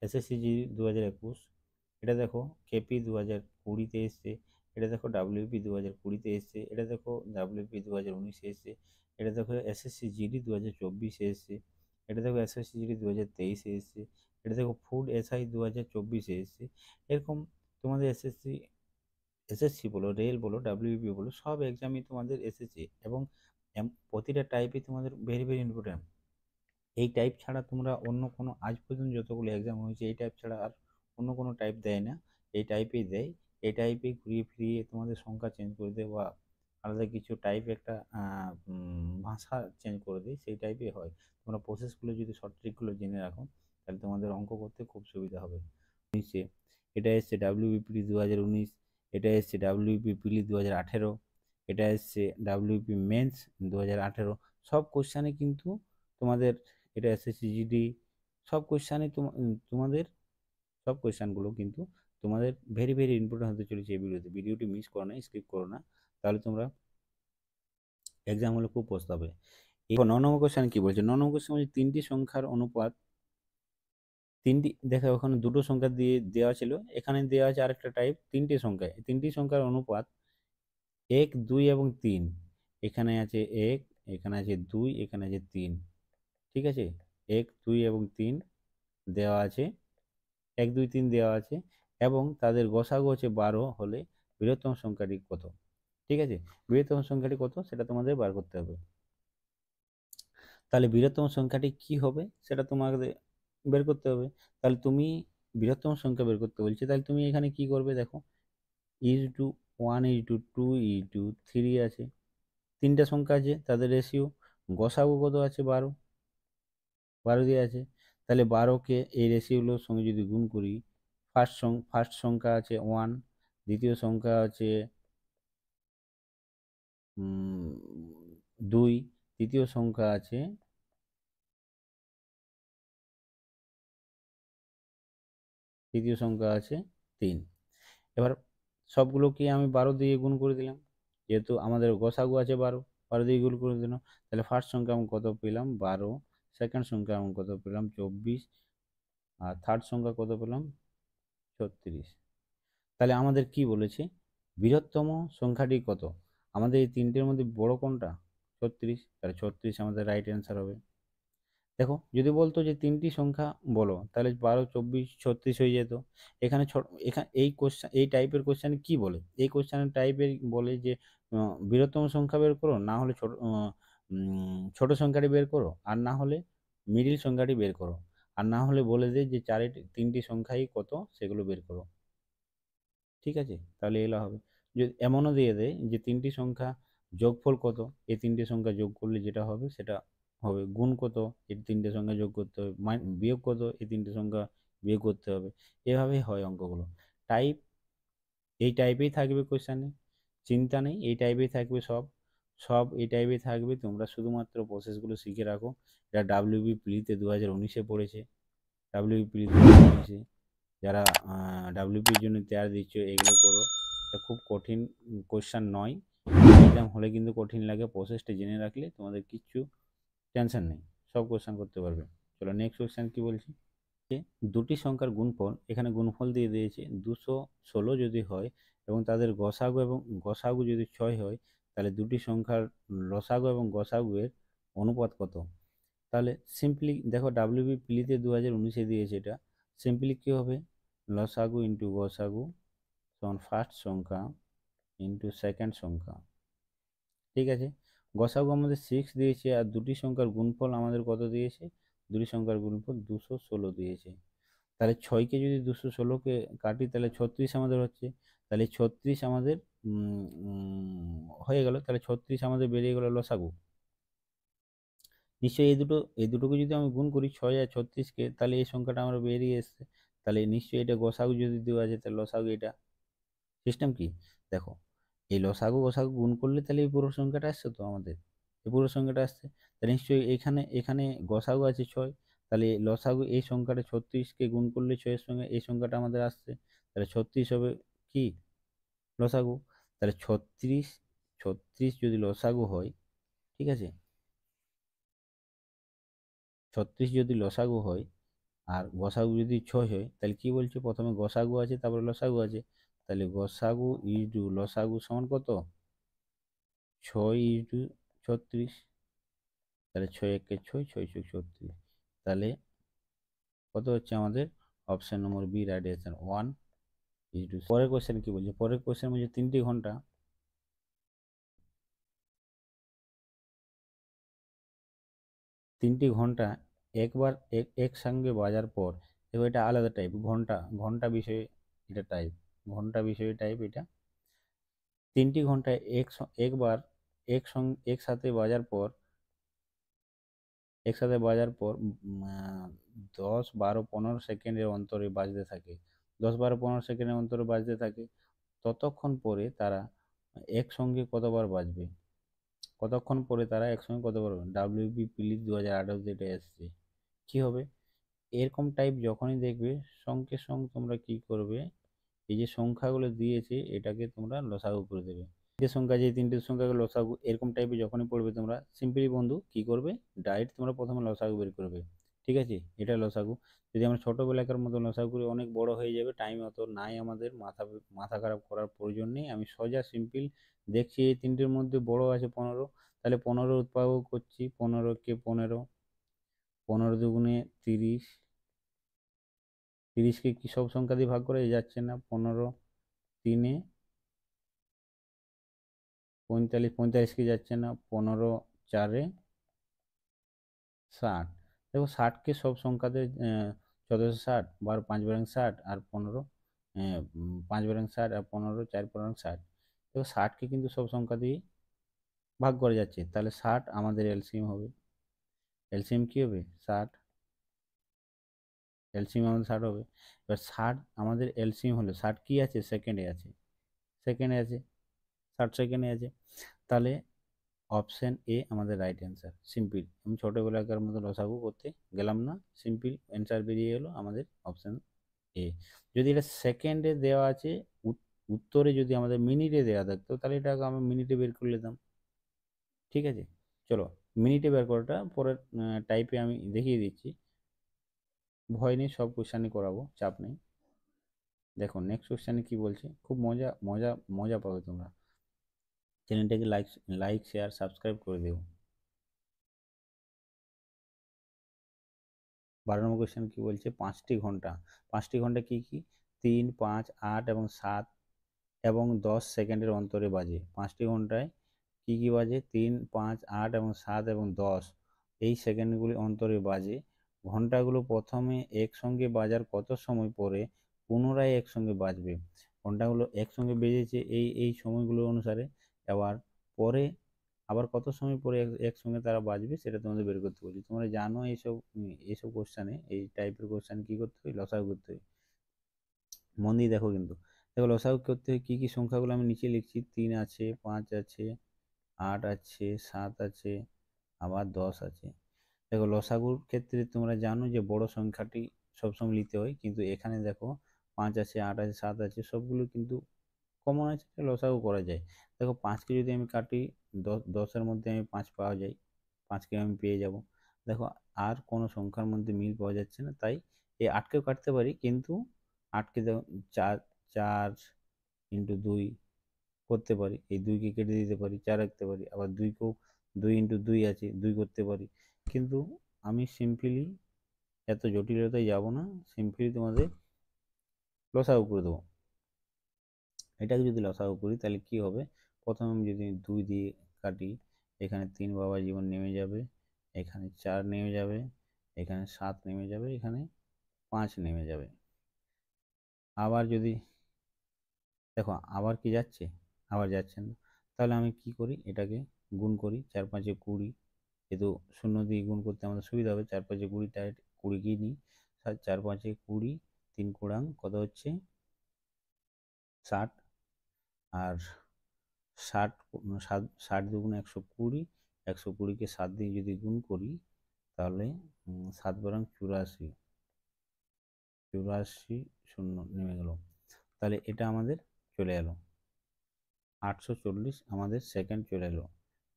SSC GD 2021, এটা দেখো KP 2020-তে এসছে, এটা দেখো ডাব্লিউপি 2020-তে এসছে, এটা দেখো ডাব্লিউপি 2019-এ এসছে, এটা দেখো এসএসসি জিডি 2024-এ এসছে, এটা দেখো এসএসসি জিডি 2023-এ এসছে, এটা দেখো ফুড এসআই 2024-এ এসছে। এরকম তোমাদের এসএসসি এসএসসি বলো, রেল বলো, ডাব্লিউপি বলো, সব এক্সামই তোমাদের এসেছে। এবং প্রতিটা টাইপই তোমাদের ভেরি ভেরি ইম্পর্ট্যান্ট। এই টাইপ ছাড়া তোমরা অন্য কোনো, আজ পর্যন্ত যতগুলো এক্সাম হয়েছে এই টাইপ ছাড়া আর অন্য কোনো টাইপ দেয় না, এই টাইপেই দেয়। এই টাইপেই ঘুরিয়ে ফিরিয়ে তোমাদের সংখ্যা চেঞ্জ করে দেয় বা আলাদা কিছু টাইপ একটা ভাষা চেঞ্জ করে দেয়, সেই টাইপই হয়। তোমরা প্রসেসগুলো যদি শর্ট ট্রিকগুলো জেনে রাখো তাহলে তোমাদের অঙ্ক করতে খুব সুবিধা হবে। নিচে এটা এসছে ডাব্লিউবিপিডি 2019, এটা এসছে ডাব্লিউপি পিলি 2018, এটা এসছে ডাব্লিউপি মেন্স 2018। সব কোশ্চানে কিন্তু তোমাদের, এটা এসএসসি জিডি, সব কোশ্চানে তোমাদের সব কোশ্চানগুলো কিন্তু তোমাদের ভেরি ভেরি ইম্পর্টেন্ট হতে চলেছে এই ভিডিওতে। ভিডিওটি মিস করো না, স্কিপ করো না, তাহলে তোমরা এক্সাম হলে খুব পস্তাবে। এবার 9 নম্বর কোশ্চেন কি বলছে? 9 নম্বর কোশ্চেন বলছে তিনটি সংখ্যার অনুপাত, তিনটি দেখো ওখানে দুটো সংখ্যা দিয়ে দেওয়া ছিল, এখানে দেওয়া আছে আরেকটা টাইপ তিনটি সংখ্যা, এই তিনটি সংখ্যার অনুপাত 1, 2 এবং 3। এখানে আছে 1, এখানে আছে 2, এখানে আছে 3। ঠিক আছে, 1, 2 এবং 3 দেওয়া আছে, 1, 2, 3 দেওয়া আছে, এবং তাদের গসাগু হচ্ছে 12 হলে বৃহত্তম সংখ্যাটি কত? ঠিক আছে, বৃহত্তম সংখ্যাটি কত সেটা তোমাদের বার করতে হবে। তাহলে বৃহত্তম সংখ্যাটি কি হবে সেটা তোমাদের বের করতে হবে। তাহলে তুমি বৃহত্তম সংখ্যা বের করতে বলছি, তাহলে তুমি এখানে কি করবে দেখো, টু 1, 2, 3 আছে, তিনটা সংখ্যা আছে, তাদের রেশিও গসাগু কত আছে? 12, 12 দিয়ে আছে। তাহলে 12কে এই রেশিওগুলোর সঙ্গে যদি গুণ করি, ফার্স্ট সংখ্যা আছে 1, দ্বিতীয় সংখ্যা আছে 2, তৃতীয় সংখ্যা আছে তৃতীয় সংখ্যা আছে 3। এবার সবগুলোকে আমি 12 দিয়ে গুণ করে দিলাম, যেহেতু আমাদের গসাগু আছে 12, 12 দিয়ে গুণ করে দিলাম। তাহলে ফার্স্ট সংখ্যা আমি কত পেলাম? 12। সেকেন্ড সংখ্যা আমি কত পেলাম? 24। আর থার্ড সংখ্যা কত পেলাম? 36। তাহলে আমাদের কি বলেছে? বৃহত্তম সংখ্যাটি কত? আমাদের এই তিনটের মধ্যে বড় কোনটা? 36। তাহলে 36 আমাদের রাইট অ্যান্সার হবে। দেখো যদি বলতো যে তিনটি সংখ্যা বলো, তাহলে 12, 24, 36 হয়ে যেত। এখানে এখানে এই কোশ্চেন, এই টাইপের কোশ্চেন কি বলে? এই কোশ্চেনের টাইপের বলে যে বৃহত্তম সংখ্যা বের করো, না হলে ছোট সংখ্যাটি বের করো, আর না হলে মিডিল সংখ্যাটি বের করো, আর না হলে বলে দেয় যে তিনটি সংখ্যাই কত সেগুলো বের করো। ঠিক আছে, তাহলে এগুলো হবে। যদি এমনও দিয়ে দেয় যে তিনটি সংখ্যা যোগফল কত, এই তিনটি সংখ্যা যোগ করলে যেটা হবে সেটা হবে, গুণ কত, এই তিনটে সংখ্যা যোগ করতে হবে, বিয়োগ কত, এই তিনটে সংখ্যা বিয়োগ করতে হবে। এভাবেই হয় অঙ্কগুলো। টাইপ এই টাইপেই থাকবে কোশ্চেনে, চিন্তা নেই, এই টাইপেই থাকবে সব, সব এই টাইপেই থাকবে। তোমরা শুধুমাত্র প্রসেসগুলো শিখে রাখো। এটা ডাব্লিউবি প্রিলিতে 2019-এ পড়েছে, ডাব্লিউবি প্রিলি 2019-এ যারা ডাব্লিউপির জন্য তৈরি দিচ্ছ এগুলো করো। এটা খুব কঠিন কোশ্চেন নয়, এক্সাম হলে কিন্তু কঠিন লাগে, প্রসেসটা জেনে রাখলে তোমাদের কিচ্ছু টেনশন নেই, সব কোশ্চেন করতে পারবে। চলো নেক্সট কোশ্চেন কি বলছি, যে দুটি সংখ্যার গুণফল, এখানে গুণফল দিয়ে দিয়েছে 216 যদি হয় এবং তাদের গসাগু যদি 6 হয়, তাহলে দুটি সংখ্যার লসাগু এবং গসাগু এর অনুপাত কত? তাহলে সিম্পলি দেখো ডাব্লিউবি প্লিতে 2019-এ দিয়েছে, এটা সিম্পলি কী হবে? লসাগু ইন্টু গসাগু সমান ফার্স্ট সংখ্যা ইন্টু সেকেন্ড সংখ্যা। ঠিক আছে, গসাগু আমাদের 6 দিয়েছে, আর দুটি সংখ্যার গুণফল আমাদের কত দিয়েছে? দুটি সংখ্যার গুণফল 216 দিয়েছে। তাহলে 6কে যদি 216কে কাটি তাহলে 36 আমাদের হচ্ছে। তাহলে 36 আমাদের হয়ে গেল, তাহলে 36 আমাদের বেরিয়ে গেল লসাগু। নিশ্চয়ই এই দুটোকে যদি আমি গুণ করি 6 আর 36কে, তাহলে এই সংখ্যাটা আমরা বেরিয়ে এসছে। তাহলে নিশ্চয়ই এটা গসাগু যদি দেওয়া আছে, তাহলে লসাগু এটা। সিস্টেম কি দেখো, এই লসাগু গসাগু গুণ করলে তাহলে এই পুরো সংখ্যাটা আসছে, তো আমাদের এই পুরো সংখ্যাটা আসছে। তাহলে নিশ্চয়ই এখানে এখানে গসাগু আছে 6, তাহলে লসাগু এই সংখ্যাটা 36কে গুণ করলে 6-এর সঙ্গে এই সংখ্যাটা আমাদের আসছে, তাহলে 36 হবে কি লসাগু। তাহলে 36 যদি লসাগু হয়, ঠিক আছে, 36 যদি লসাগু হয়, আর গসাগু যদি 6 হয় তাহলে কি বলছে, প্রথমে গসাগু আছে তারপরে লসাগু আছে, তাহলে গসাগু ইন্টু লসাগু সমান কত, 6 ইন্টু 36, তাহলে 6 একে 6, 6 6 36, তাহলে কত হচ্ছে আমাদের option number B right answer 1 into. পরের কোশ্চেন কি বলছে, পরের কোশ্চেন বলছে 3টি ঘন্টা 3টি ঘন্টা একবার একসঙ্গে বাজার পর, দেখো এটা আলাদা টাইপ, ঘন্টা ঘন্টা বিষয়ে এটা টাইপ, ঘন্টা বিষয়ে টাইপ এটা। 3টি ঘন্টা একবার একসাথে বাজার পর, একসাথে বাজার পর 10 12 15 সেকেন্ডের অন্তরে বাজতে থাকে, 10 12 15 সেকেন্ডের অন্তরে বাজতে থাকে, ততক্ষণ পরে তারা একসঙ্গে কতবার বাজবে, কতক্ষণ পরে তারা একসঙ্গে কতবার, ডাব্লিউবি প্লিজ 2018 যেটা এসছে কি হবে, এরকম টাইপ যখনই দেখবে সঙ্গে সঙ্গে তোমরা কি করবে, এই যে সংখ্যাগুলো দিয়েছে এটাকে তোমরা লসাগু করে দেবে। যে সংখ্যা, যে 3টে সংখ্যাকে লসাগু এরকম টাইপের যখনই পড়বে তোমরা সিম্পলি বন্ধু কি করবে, ডাইরেক্ট তোমরা প্রথমে লসাগু বের করবে। ঠিক আছে, এটা লসাগু। যদি আমরা ছোটোবেলাকার মতো লসাগু করি অনেক বড় হয়ে যাবে, টাইম অত নাই আমাদের, মাথা খারাপ করার প্রয়োজন নেই। আমি সোজা সিম্পল দেখছি এই 3টের মধ্যে বড় আছে 15, তাহলে 15 উৎপাদক করছি, 15কে 15, 15 দুগুণে 30, 30কে কি সব সংখ্যা দিয়ে ভাগ করা যাচ্ছে না, 15 3-এ 45, 45কে যাচ্ছে না, 15 4-এ 60, দেখো 60কে সব সংখ্যাতে 1460, 12 5 বারাং 60 আর 15 5 বারাং 60 আর 15 4 বারাং 60, দেখো 60কে কিন্তু সব সংখ্যা দিয়ে ভাগ করা যাচ্ছে, তাহলে 60 আমাদের এলসিএম হবে। এলসিএম কি হবে 60, এলসিএম আমাদের 60 হবে। এবার 60 আমাদের এলসিএম হলো, 60 কি আছে সেকেন্ডে আছে, সেকেন্ডে আছে, 60 সেকেন্ডে আছে, তাহলে অপশন এ আমাদের রাইট অ্যান্সার। সিম্পল, আমি ছোটোবেলাকার মতো লসাগু করতে গেলাম না, সিম্পল অ্যান্সার বেরিয়ে গেলো আমাদের অপশন এ। যদি এটা সেকেন্ডে দেওয়া আছে, উত্তরে যদি আমাদের মিনিটে দেওয়া থাকতো তাহলে এটাকে আমি মিনিটে বের করে নিতাম। ঠিক আছে, চলো মিনিটে বের করাটা পরের টাইপে আমি দেখিয়ে দিচ্ছি, ভয় নেই, সব কোশ্চানই করাবো, চাপ নেই। দেখো নেক্সট কোশ্চানে কি বলছে, খুব মজা মজা মজা পাবে তোমরা, চ্যানেলটাকে লাইক শেয়ার সাবস্ক্রাইব করে দেবো। 12 নম্বর কোয়েশ্চেন কি বলছে, 5টি ঘন্টা, 5টি ঘন্টা কি কি, 3 5 8 এবং 7 এবং 10 সেকেন্ডের অন্তরে বাজে। 5টি ঘন্টায় কি কি বাজে, 3 5 8 এবং 7 এবং 10 এই সেকেন্ডগুলি অন্তরে বাজে। ঘন্টাগুলো প্রথমে একসঙ্গে বাজার কত সময় পরে পুনরায় একসঙ্গে বাজবে, ঘন্টাগুলো একসঙ্গে বেজেছে এই সময়গুলো অনুসারে, এবার পরে আবার কত সময় পরে একসঙ্গে তারা বাজবে সেটা তোমাদের বের করতে বলছি। তোমরা জানো এইসব কোশ্চানে, এই টাইপের কোশ্চান কি করতে হয়, লসাগু করতে হয়। মন দিয়ে দেখো কিন্তু, দেখো লসাগু করতে হয়, কী কী সংখ্যাগুলো আমি নিচে লিখছি, 3 আছে, 5 আছে, 8 আছে, 7 আছে, আবার 10 আছে। দেখো লসাগুর ক্ষেত্রে তোমরা জানো যে বড় সংখ্যাটি সবসময় নিতে হয়, কিন্তু এখানে দেখো 5 আছে, 8 আছে, 7 আছে, সবগুলো কিন্তু কমন আছে, লসাগু করা যায়। দেখো 5কে যদি আমি কাটি, 10-এর মধ্যে আমি 5 পাওয়া যায়, 5কে আমি পেয়ে যাব। দেখো আর কোনো সংখ্যার মধ্যে মিল পাওয়া যাচ্ছে না, তাই এই 8কেও কাটতে পারি, কিন্তু 8কে দেখো 4 4 ইন্টু 2 করতে পারি, এই 2কে কেটে দিতে পারি, 4 রাখতে পারি, আবার 2কেও 2 ইন্টু 2 আছে, 2 করতে পারি, কিন্তু আমি সিম্পলি এত জটিলতায় যাব না, সিম্পলি তোমাদের লসাগু করে দেবো। এটাকে যদি লসাগু করি তাহলে কি হবে, প্রথমে আমি যদি 2 দিয়ে কাটি, এখানে 3 বাবা জীবন নেমে যাবে, এখানে 4 নেমে যাবে, এখানে 7 নেমে যাবে, এখানে 5 নেমে যাবে। আবার যদি দেখো আবার কি যাচ্ছে, আবার যাচ্ছে না, তাহলে আমি কি করি, এটাকে গুণ করি, 4 5 20, যেহেতু শূন্য দিয়ে গুণ করতে আমাদের সুবিধা হবে, 4 5 20 ডাইরেক্ট 20 কি নিই, 4 5 20, 3 কোড়াং কত হচ্ছে 60, আর 60 60 দুগুণ 120, 120কে 7 দিয়ে যদি গুণ করি তাহলে 7 বারাং 84, 84 শূন্য নেমে গেল, তাহলে এটা আমাদের চলে এলো 840 আমাদের সেকেন্ড চলে এলো।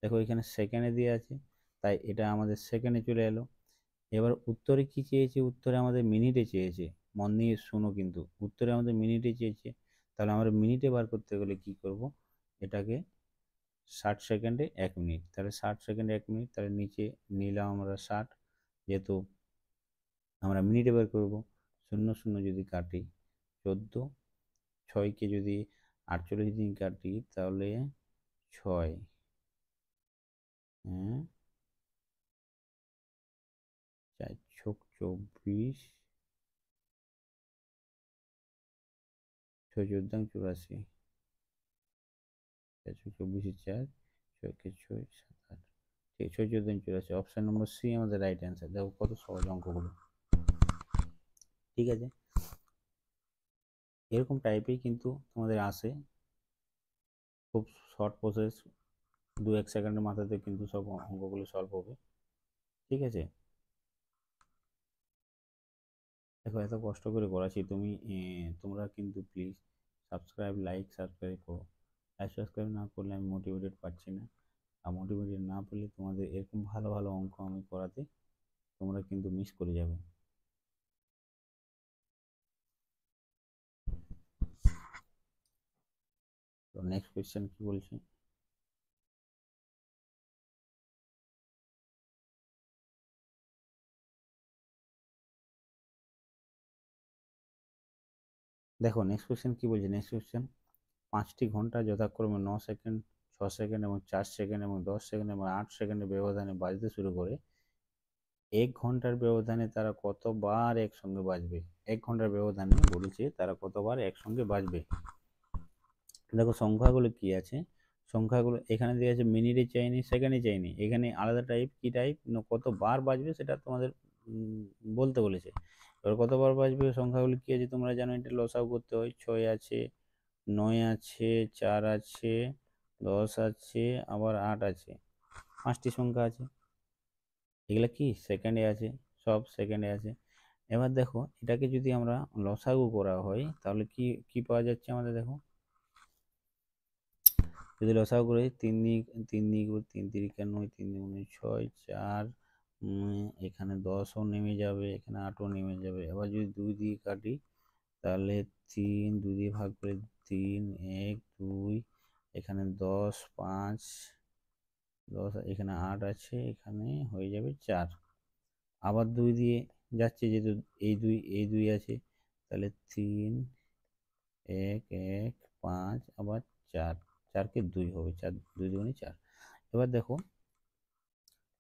দেখো এখানে সেকেন্ডে দিয়ে আছে, তাই এটা আমাদের সেকেন্ডে চলে এলো। এবার উত্তরে কি চেয়েছে, উত্তরে আমাদের মিনিটে চেয়েছে, মন দিয়ে শুনো কিন্তু, উত্তরে আমাদের মিনিটে চেয়েছে। তাহলে আমরা মিনিটে বার করতে গেলে কি করব, এটাকে 60 সেকেন্ডে 1 মিনিট, তাহলে 60 সেকেন্ডে 1 মিনিট, তাহলে নিচে নিলাম আমরা 60, যেহেতু আমরা মিনিটে বের করব। শূন্য শূন্য যদি কাটি 14, 6কে যদি 48 দিন কাটি তাহলে 6, হ্যাঁ, 4 ছক 24, 6 14 84, 4 ছক 24, 4 ছয়কে 6 7 8, ঠিক 6 14 84, অপশন নম্বর সি আমাদের রাইট অ্যান্সার। দেখো কত সহজ অঙ্কগুলো, ঠিক আছে। এরকম টাইপেই কিন্তু তোমাদের আসে, খুব শর্ট প্রসেস, 2-1 সেকেন্ডের মাথাতে কিন্তু সব অঙ্কগুলো সলভ হবে, ঠিক আছে। দেখো এত কষ্ট করে করাচ্ছি, তোমরা কিন্তু প্লিজ সাবস্ক্রাইব করো। সাবস্ক্রাইব না করলে আমি মোটিভেটেড পাচ্ছি না, আর মোটিভেটেড না পেলে তোমাদের এরকম ভালো ভালো অঙ্ক আমি করাতে তোমরা কিন্তু মিস করে যাবে। তো নেক্সট কোয়েশ্চেন কি বলছে, দেখো নেক্সট কোয়েশ্চেন কি বলছে। নেক্সট কোয়েশ্চেন, 5টি ঘন্টা যথাক্রমে 9 সেকেন্ড, 6 সেকেন্ড এবং 4 সেকেন্ড এবং 10 সেকেন্ড এবং 8 সেকেন্ডের ব্যবধানে বাজতে শুরু করে, 1 ঘন্টার ব্যবধানে তারা কতবার একসঙ্গে বাজবে। 1 ঘন্টার ব্যবধানে বলেছে তারা কতবার একসঙ্গে বাজবে। দেখো সংখ্যাগুলো কি আছে, সংখ্যাগুলো এখানে দেওয়া আছে, মিনিটে চাইনি, সেকেন্ডে চাইনি, এখানে আলাদা টাইপ, কি টাইপ না কতবার বাজবে সেটা তোমাদের বলতে বলেছে। এবার কতবার বাজবে, সংখ্যাগুলো কি আছে তোমরা জানো, এটা লসাগু করতে হয়। 6 আছে, 9 আছে, 4 আছে, 10 আছে, আবার 8 আছে, 5টি সংখ্যা আছে। এগুলা কি সেকেন্ডে আছে, সব সেকেন্ডে আছে। এবার দেখো এটাকে যদি আমরা লসাগু করা হয় তাহলে কি কি পাওয়া যাচ্ছে আমাদের, দেখো যদি লসাগু করে 3 3 3 3 9, 3 6, 4, এখানে 10ও নেমে যাবে, এখানে 8ও নেমে যাবে। এবার যদি 2 দিয়ে কাটি তাহলে 3, 2 দিয়ে ভাগ করে 3, 1 2, এখানে 10 5, 10, এখানে 8 আছে, এখানে হয়ে যাবে 4। আবার 2 দিয়ে যাচ্ছে, যেহেতু এই দুই আছে, তাহলে 3 1 1 5, আবার 4, 4কে 2 হবে, 4 2 দুগুণে 4। এবার দেখো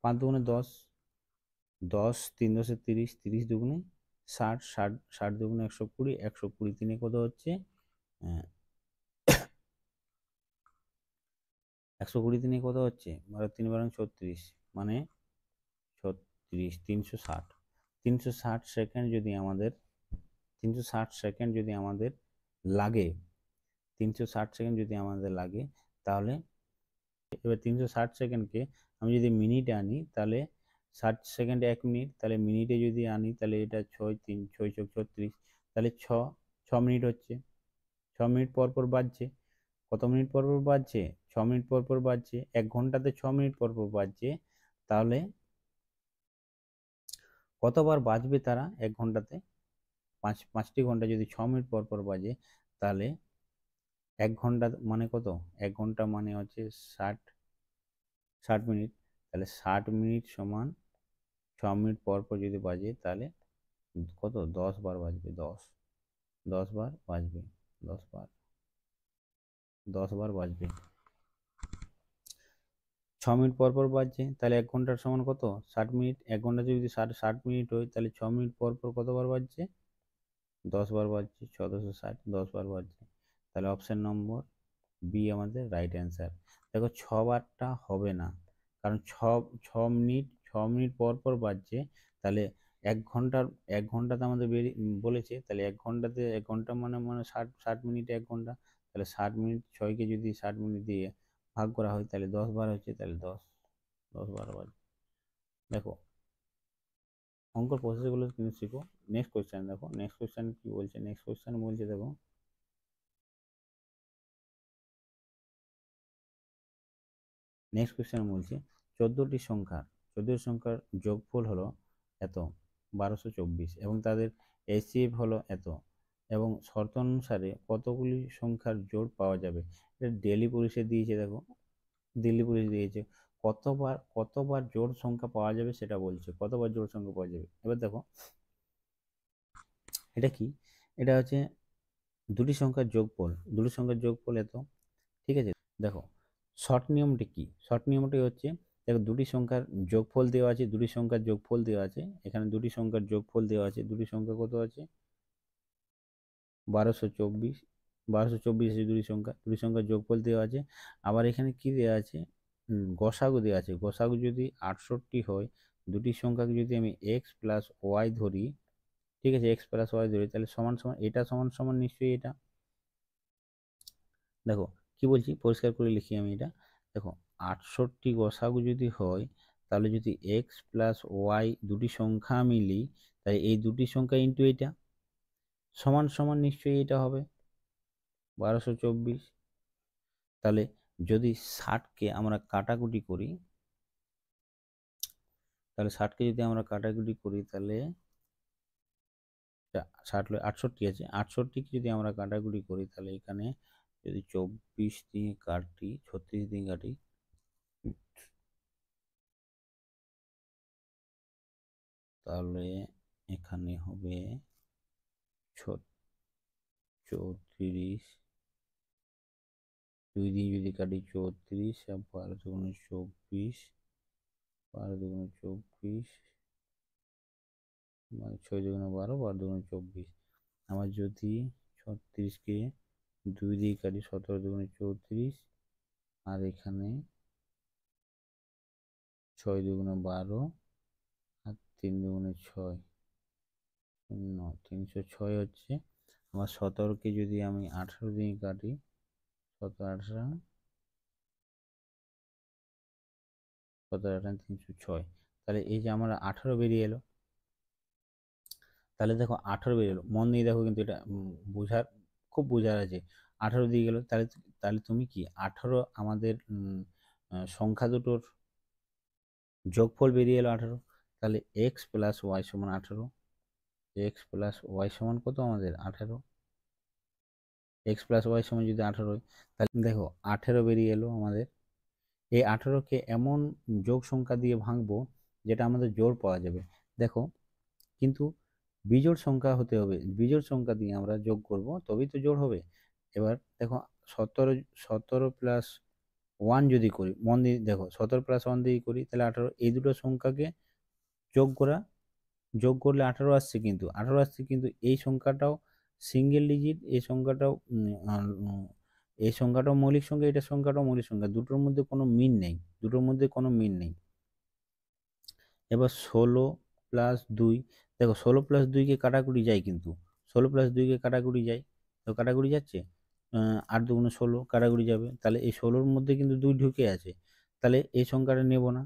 5 দুগুণে 10, 10 3 10 30, 30 দুগুণে 60, 60 60 দুগুণে 120, 120 তিনে কত হচ্ছে, 120 তিনে কত হচ্ছে, 12 3 12 36, মানে 36, 360। 360 সেকেন্ড যদি আমাদের 360 সেকেন্ড যদি আমাদের লাগে, 360 সেকেন্ড যদি আমাদের লাগে, তাহলে এবার 360 সেকেন্ডকে আমি যদি মিনিটে আনি তাহলে 60 সেকেন্ডে 1 মিনিট, তাহলে মিনিটে যদি আনি তাহলে এটা 6 3 6 6 36, তাহলে 6 মিনিট হচ্ছে। 6 মিনিট পর পর বাজছে, কত মিনিট পর পর বাজছে, 6 মিনিট পর পর বাজছে, 1 ঘন্টাতে 6 মিনিট পর পর বাজছে। তাহলে কতবার বাজবে তারা 1 ঘন্টাতে, 5টি ঘন্টা যদি 6 মিনিট পর পর বাজে, তাহলে 1 ঘন্টা মানে কত, 1 ঘন্টা মানে হচ্ছে 60 মিনিট, তাহলে 60 মিনিট সমান 6 মিনিট পর পর যদি বাজে তাহলে কত, 10 বার বাজবে, 10 বার বাজবে, 10 বার 10 বার বাজবে। 6 মিনিট পর পর বাজছে, তাহলে 1 ঘন্টার সমান কত, 60 মিনিট। 1 ঘন্টা যদি 60 মিনিট হয় তাহলে 6 মিনিট পর পর কতবার বাজছে, 10 বার বাজছে, 6 10 60, 10 বার বাজছে। তাহলে অপশন নম্বর বি আমাদের রাইট অ্যান্সার। দেখো 6 বারটা হবে না, কারণ 6 মিনিট পর পর বাজছে, তাহলে 1 ঘন্টার 1 ঘন্টাতে আমাদের বলেছে, তাহলে 1 ঘন্টাতে 1 ঘন্টা মানে মানে 60 মিনিটে 1 ঘন্টা, তাহলে 60 মিনিট, 6কে যদি 60 মিনিট দিয়ে ভাগ করা হয় তাহলে 10 বার হচ্ছে, তাহলে 10 বার বাজে। দেখো অঙ্কর প্রসেসগুলো কিন্তু শিখো। নেক্সট কোয়েশ্চেন দেখো, নেক্সট কোয়েশ্চেন কি বলছে, নেক্সট কোয়েশ্চেন বলছে দেখো, নেক্সট কোয়েশ্চেন বলছে 14টি সংখ্যার যোগফল হলো এত 1224 এবং তাদের HCF হলো এত, এবং শর্ত অনুসারে কতগুলি সংখ্যার জোড় পাওয়া যাবে। এটা ডেলি পুলিশে দিয়েছে, দেখো দিল্লি পুলিশ দিয়েছে কতবার জোড় সংখ্যা পাওয়া যাবে সেটা বলছে, কতবার জোড় সংখ্যা পাওয়া যাবে। এবার দেখো এটা কি, এটা হচ্ছে দুটি সংখ্যার যোগফল এত, ঠিক আছে। দেখো শর্ট নিয়মটি কি, শর্ট নিয়মটি হচ্ছে, দেখো দুটি সংখ্যার যোগফল দেওয়া আছে, এখানে দুটি সংখ্যার যোগফল দেওয়া আছে, দুটি সংখ্যা কত আছে 1224, 1224 আছে দুটি সংখ্যার যোগফল দেওয়া আছে। আবার এখানে কি দেওয়া আছে, গসাগু দেওয়া আছে। গসাগু যদি 68 হয়, দুটি সংখ্যাকে যদি আমি এক্স প্লাস ওয়াই ধরি, ঠিক আছে, এক্স প্লাস ওয়াই ধরি, তাহলে সমান সমান এটা সমান সমান নিশ্চয়ই এটা। দেখো কি বলছি, পরিষ্কার করে লিখি আমি এটা। দেখো 68 গসাগু যদি হয়, তাহলে যদি এক্স প্লাস ওয়াই দুটি সংখ্যা মিলি, তাই এই দুটি সংখ্যা ইন্টু এটা সমান সমান নিশ্চয়ই এটা হবে 1224। তাহলে যদি 60কে আমরা কাটাকুটি করি, তাহলে 60কে যদি আমরা কাটাকুটি করি, তাহলে 60 68 আছে, 68কে যদি আমরা কাটাকুটি করি, তাহলে এখানে যদি 24 দিয়ে কাটি, 36 দিয়ে কাটি, তাহলে এখানে হবে 34, 2 দিয়ে যদি কাটি 34, আর 12 দুগুণে 24, 12 দুগুণে 24, 6 দুগুণে 12, 12 দুগুণে 24। আবার যদি 36কে 2 দিয়ে কাটি, 17 দুগুণে 34, আর এখানে 6 দুগুণে 12, আর 3 দুগুণে 6, 306 হচ্ছে। আবার 17কে যদি আমি 18 দিয়ে কাটি, 17 18 306, তাহলে এই যে আমার 18 বেরিয়ে এলো। তাহলে দেখো 18 বেরিয়ে এলো, মন দিয়ে দেখো, কিন্তু এটা খুব বোঝার আছে। 18 দিয়ে গেল, তাহলে তাহলে তুমি কি 18 আমাদের সংখ্যা দুটোর যোগফল বেরিয়ে এলো 18। তাহলে এক্স প্লাস ওয়াই সমান 18, এক্স প্লাস ওয়াই সমান কত আমাদের 18, এক্স প্লাস ওয়াই সমান যদি 18 হয়, তাহলে দেখো 18 বেরিয়ে এলো আমাদের। এই 18কে এমন যোগ সংখ্যা দিয়ে ভাঙবো যেটা আমাদের জোড় পাওয়া যাবে। দেখো কিন্তু বিজোড় সংখ্যা হতে হবে, বিজোড় সংখ্যা দিয়ে আমরা যোগ করব, তবেই তো জোড় হবে। এবার দেখো 17 প্লাস 1 যদি করি, মন দিয়ে দেখো 17 প্লাস 1 দিয়ে করি, তাহলে 18। এই দুটো সংখ্যাকে যোগ করলে 18 আসছে, কিন্তু 18 আসছে, কিন্তু এই সংখ্যাটাও সিঙ্গেল ডিজিট, এই সংখ্যাটাও মৌলিক সংখ্যা, এটা সংখ্যাটাও মৌলিক সংখ্যা, দুটোর মধ্যে কোনো মিল নেই। এবার 16 প্লাস 2, দেখো 16 প্লাস 2কে কাটাকুটি যায়, কিন্তু 16 প্লাস 2কে কাটাকুটি যায়, তো কাটাকুটি যাচ্ছে, 8 দুগুণে 16 কাটাকুটি যাবে, তাহলে এই 16-র মধ্যে কিন্তু 2 ঢুকে আছে, তাহলে এই সংখ্যাটা নেব না,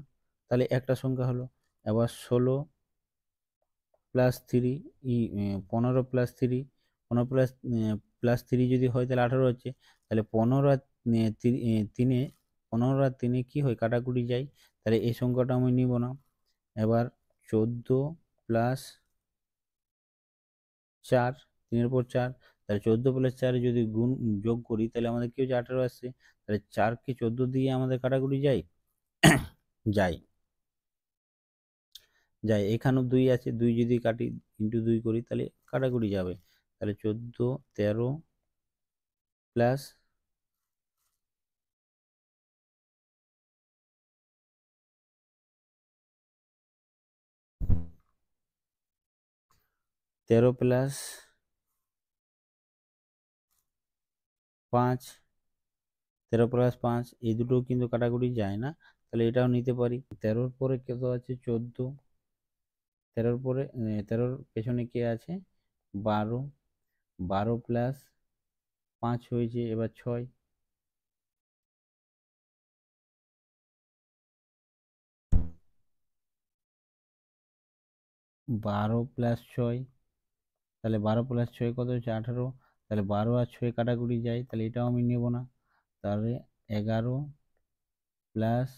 তাহলে একটা সংখ্যা হলো। এবার 16 প্লাস 3, 15 প্লাস 3, 15 প্লাস 3 যদি হয়, তাহলে 18 হচ্ছে, তাহলে 15 আর 3-এ 15 আর 3-এ কি হয়, কাটাকুটি যায়, তাহলে এই সংখ্যাটা আমি নিব না। এবার 14 প্লাস 4, 3-এর উপর 4, তাহলে 14 প্লাস 4 যদি যোগ করি, তাহলে আমাদের কি হচ্ছে 18 আসছে, তাহলে 4কে 14 দিয়ে আমাদের কাটাকুটি যায়, যায় যায় এখানেও 2 আছে, 2 যদি কাটি ইন্টু 2 করি, তাহলে কাটাকুটি যাবে, তাহলে 14, 13 প্লাস 13 প্লাস 5, 13 প্লাস 5, এই দুটো কিন্তু কাটাকুটি যায় না, তাহলে এটাও নিতে পারি। 13-র পরে কত আছে 14, 13-র পরে 13-র পেছনে কে আছে 12, 12 প্লাস 5 হয়েছে, এবার 6, 12 প্লাস 6, তাহলে 12 প্লাস 6 কত হচ্ছে 18, তাহলে 12 আর 6 কাটাকুটি যায়, তাহলে এটাও আমি নেব না, তাহলে 11 প্লাস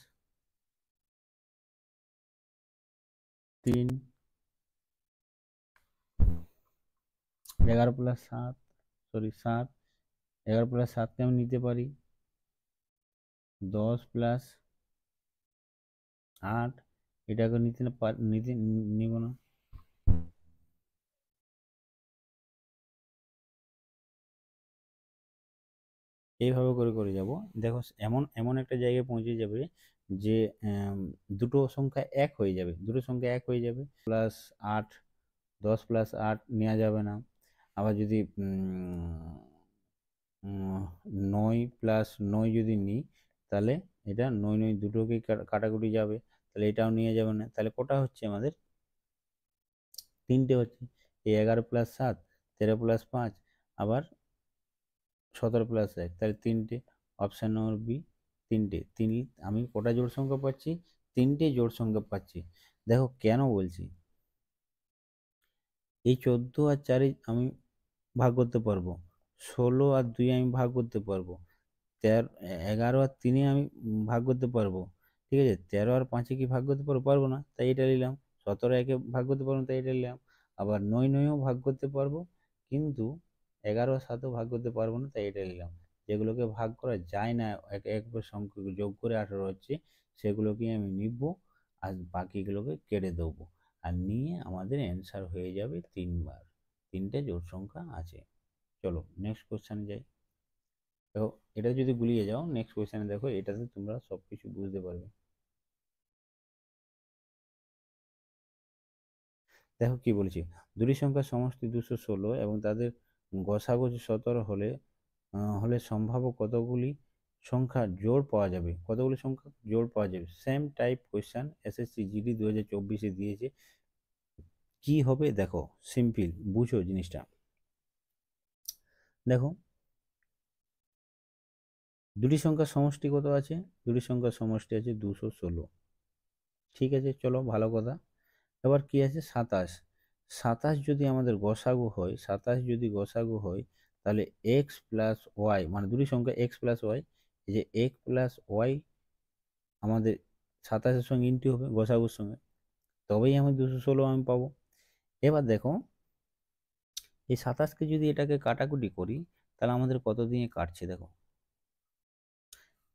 3, 11 প্লাস 7, সরি 7, 11 প্লাস 7কে আমি নিতে পারি, 10 প্লাস 8 এটাকে নিব না। এইভাবে করে করে যাব। দেখো এমন এমন একটা জায়গায় পৌঁছে যাবে যে দুটো সংখ্যা এক হয়ে যাবে, দুটো সংখ্যা এক হয়ে যাবে। প্লাস 8, 10 প্লাস 8 নেওয়া যাবে না। আবার যদি 9 প্লাস 9 যদি নিই, তাহলে এটা 9 9 দুটোকেই কাটাকুটি যাবে, তাহলে এটাও নিয়ে যাবে না। তাহলে কটা হচ্ছে আমাদের? 3টে হচ্ছে। এই 11 প্লাস 7, 13 প্লাস 5, আবার 17 প্লাস 1, তাহলে 3টে। অপশান নম্বর বি, 3টে। আমি কটা জোড় সংখ্যা পাচ্ছি? 3টে জোড় সংখ্যা পাচ্ছি। দেখো কেন বলছি, এই 14 আর 4 আমি ভাগ করতে পারবো, 16 আর 2 আমি ভাগ করতে পারবো, 11 আর 3 আমি ভাগ করতে পারবো, ঠিক আছে। 13 আর 5 কি ভাগ করতে পারবো? পারবো না, তাই এটা নিলাম। 17 একে ভাগ করতে পারবো না, তাই এটা নিলাম। আবার 9 9ও ভাগ করতে পারবো, কিন্তু 11 আর 7ও ভাগ করতে পারবো না, তাই এটা নিলাম। যেগুলোকে ভাগ করা যায় না, একবার সংখ্যা যোগ করে 18 হচ্ছে, সেগুলোকে আমি নিব, আর বাকিগুলোকে কেটে দেবো। আর নিয়ে আমাদের অ্যান্সার হয়ে যাবে 3বার। 3টে জোড় সংখ্যা আছে। চলো নেক্সট কোশ্চেনে যাই। দেখো এটা যদি গুলিয়ে যাও, নেক্সট কোয়েশ্চেনে দেখো, এটাতে তোমরা সবকিছু বুঝতে পারবে। দেখো কি বলেছি, দুটি সংখ্যার সমষ্টি 216 এবং তাদের গসাগু 17 হলে সম্ভাব্য কতগুলি সংখ্যা জোড় পাওয়া যাবে? কতগুলি সংখ্যা জোড় পাওয়া যাবে? Same type question SSC GD 2024-এ দিয়েছে। কি হবে দেখো, সিম্পল, বুঝো জিনিসটা। দেখো দুটি সংখ্যার সমষ্টি কত আছে? দুটি সংখ্যার সমষ্টি আছে 216। ঠিক আছে, চলো ভালো কথা। এবার কি আছে? 27। 27 যদি আমাদের গসাগু হয়, 27 যদি গসাগু হয়, তাহলে এক্স প্লাস ওয়াই, মানে দুটি সংখ্যা এক্স প্লাস ওয়াই, এই যে এক্স প্লাস ওয়াই আমাদের 27-এর সঙ্গে ইন্টু হবে গসাগুর সঙ্গে, তবেই আমি 216 আমি পাবো। এবার দেখো এই 27কে যদি এটাকে কাটাকুটি করি, তাহলে আমাদের কত দিয়ে কাটছে দেখো।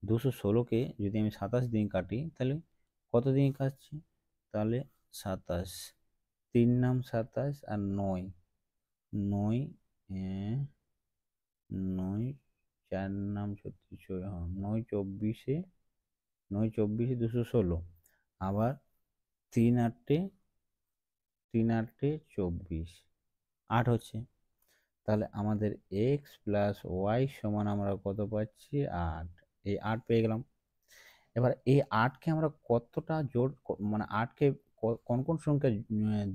216কে যদি আমি 27 দিয়ে কাটি, তাহলে কত দিয়ে কাটছে? তাহলে 27, 3 নাম 27 আর 9, 9 9, 4 নাম 36, হ্যাঁ 9 24-এ, 9 24-এ 216, আবার 3 8-এ 24, 8 হচ্ছে। তাহলে আমাদের এক্স প্লাস ওয়াই সমান আমরা কত পাচ্ছি? 8। এই 8 পেয়ে গেলাম। এবার এই 8কে আমরা কতটা জোড়, মানে 8কে কোন কোন সংখ্যা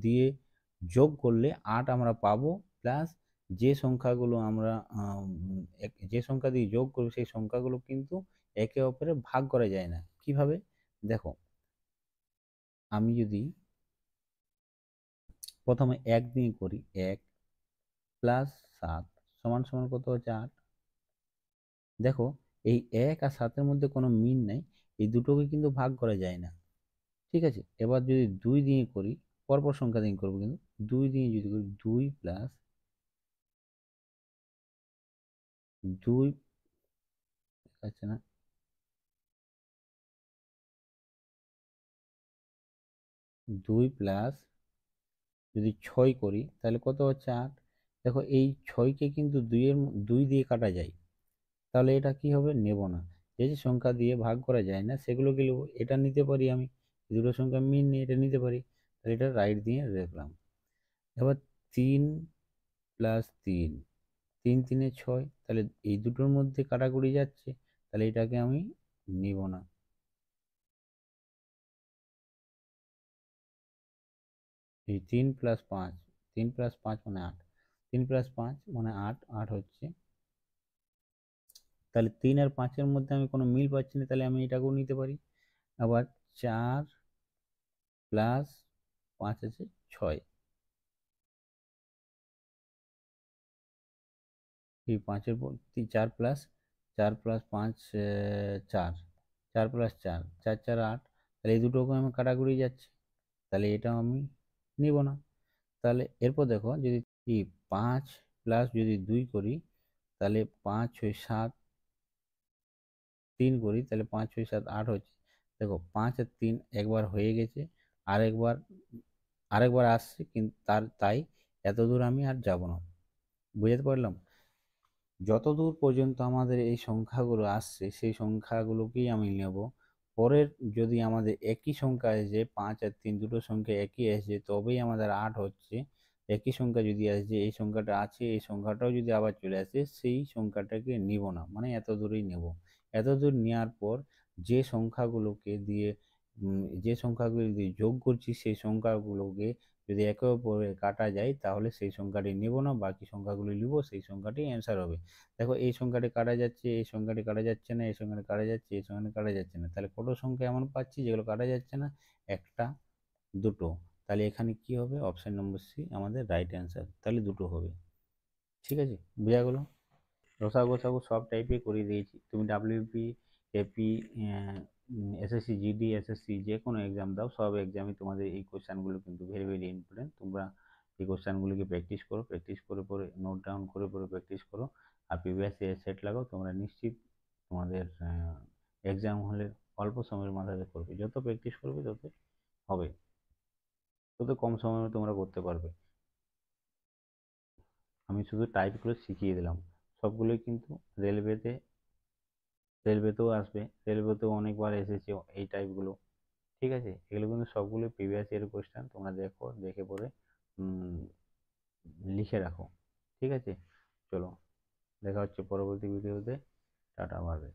দিয়ে যোগ করলে 8 আমরা পাবো, প্লাস যে সংখ্যাগুলো আমরা যে সংখ্যা দিয়ে যোগ করবো সেই সংখ্যাগুলো কিন্তু একে অপরে ভাগ করা যায় না। কিভাবে? দেখো আমি যদি প্রথমে 1 দিয়ে করি, 1 প্লাস 7 সমান সমান কত হচ্ছে? 8। দেখো এই 1 আর 7-এর মধ্যে কোনো মিল নাই, এই দুটোকে কিন্তু ভাগ করা যায় না, ঠিক আছে। এবার যদি 2 দিয়ে করি, পরপর সংখ্যা দিয়ে করবো, কিন্তু 2 দিয়ে যদি করি, 2 প্লাস 2, আচ্ছা না, 2 প্লাস যদি 6 করি, তাহলে কত হচ্ছে? 8। দেখো এই 6কে কিন্তু 2 দিয়ে কাটা যায়, তাহলে এটা কি হবে? নেব না। যে যে সংখ্যা দিয়ে ভাগ করা যায় না সেগুলোকে নেবো। এটা নিতে পারি আমি, দুটো সংখ্যা মিল নিয়ে এটা নিতে পারি, তাহলে এটা রাইট দিয়ে রাখলাম। এবার 3 প্লাস 3, 3 3 6, তাহলে এই দুটোর মধ্যে কাটাকুটি যাচ্ছে, তাহলে এটাকে আমি নিব না। এই 3 প্লাস 5, 3 প্লাস 5 মানে 8, 3 প্লাস 5 মানে 8, 8 হচ্ছে। তাহলে 3 আর 5-এর মধ্যে আমি কোনো মিল পাচ্ছি না, তাহলে আমি এটাকেও নিতে পারি। আবার 4 প্লাস 5 আছে 6, এই 5-এর 4 প্লাস 5 4, 4 প্লাস 4, 4 4 8, তাহলে এই দুটোকে আমি কাটাকুটি যাচ্ছে, তাহলে এটাও আমি নিব না। তাহলে এরপর দেখো যদি 5 প্লাস যদি 2 করি তাহলে 5 6 7 3 করি তাহলে 5 6 7 8 হচ্ছে। দেখো 5 আর 3 একবার হয়ে গেছে, আরেকবার আরেকবার আসছে, কিন্তু তাই এত দূর আমি আর যাব না। বুঝতে পারলাম? যত দূর পর্যন্ত আমাদের এই সংখ্যাগুলো আসছে সেই সংখ্যাগুলোকেই আমি নেব। পরের যদি আমাদের একই সংখ্যা আসে, 5 আর 3 দুটো সংখ্যা একই আসে, তবেই আমাদের 8 হচ্ছে। একই সংখ্যা যদি আসে, এই সংখ্যাটা আছে, এই সংখ্যাটাও যদি আবার চলে আসে, সেই সংখ্যাটাকে নিব না, মানে এত দূরেই নেব। এত দূর নেওয়ার পর যে সংখ্যাগুলোকে দিয়ে যে সংখ্যাগুলো দিয়ে যোগ করছি সেই সংখ্যাগুলোকে যদি একে অপরে কাটা যায় তাহলে সেই সংখ্যাটি নেব না, বাকি সংখ্যাগুলো নিব, সেই সংখ্যাটি অ্যান্সার হবে। দেখো এই সংখ্যাটি কাটা যাচ্ছে, এই সংখ্যাটি কাটা যাচ্ছে না, এই সংখ্যাটি কাটা যাচ্ছে, এই সংখ্যাটি কাটা যাচ্ছে না, তাহলে কত সংখ্যা এমন পাচ্ছি যেগুলো কাটা যাচ্ছে না? একটা, দুটো। তাহলে এখানে কি হবে? অপশন নম্বর সি আমাদের রাইট অ্যান্সার, তাহলে দুটো হবে। ঠিক আছে, বোঝা গেল? রসাগু গোসাগু সব টাইপে করিয়ে দিয়েছি। তুমি WP, AP, SSC GD, SSC যে কোনো এক্সাম দাও, সব এক্সামে তোমাদের এই কোশ্চেনগুলো কিন্তু ভেরি ভেরি ইম্পর্টেন্ট। তোমরা এই কোশ্চেনগুলোকে প্র্যাকটিস করো, প্র্যাকটিস করে পরে নোট ডাউন করে পরে প্র্যাকটিস করো, আর প্রিভিয়াস ইয়ার সেট লাগাও। তোমরা নিশ্চিত তোমাদের এক্সাম হলে অল্প সময়ের মাথায় করবে। যত প্র্যাকটিস করবে তত হবে, তত কম সময়ে তোমরা করতে পারবে। আমি শুধু টাইপগুলো শিখিয়ে দিলাম, সবগুলোই কিন্তু রেলওয়েতে রেলওয়েতেও আসবে, রেলওয়েতেও অনেকবার এসেছে এই টাইপগুলো। ঠিক আছে, এগুলো কিন্তু সবগুলো প্রিভিয়াস ইয়ার কোশ্চেন। তোমরা দেখো, দেখে পরে লিখে রাখো। ঠিক আছে, চলো দেখা হচ্ছে পরবর্তী ভিডিওতে। Tata, by.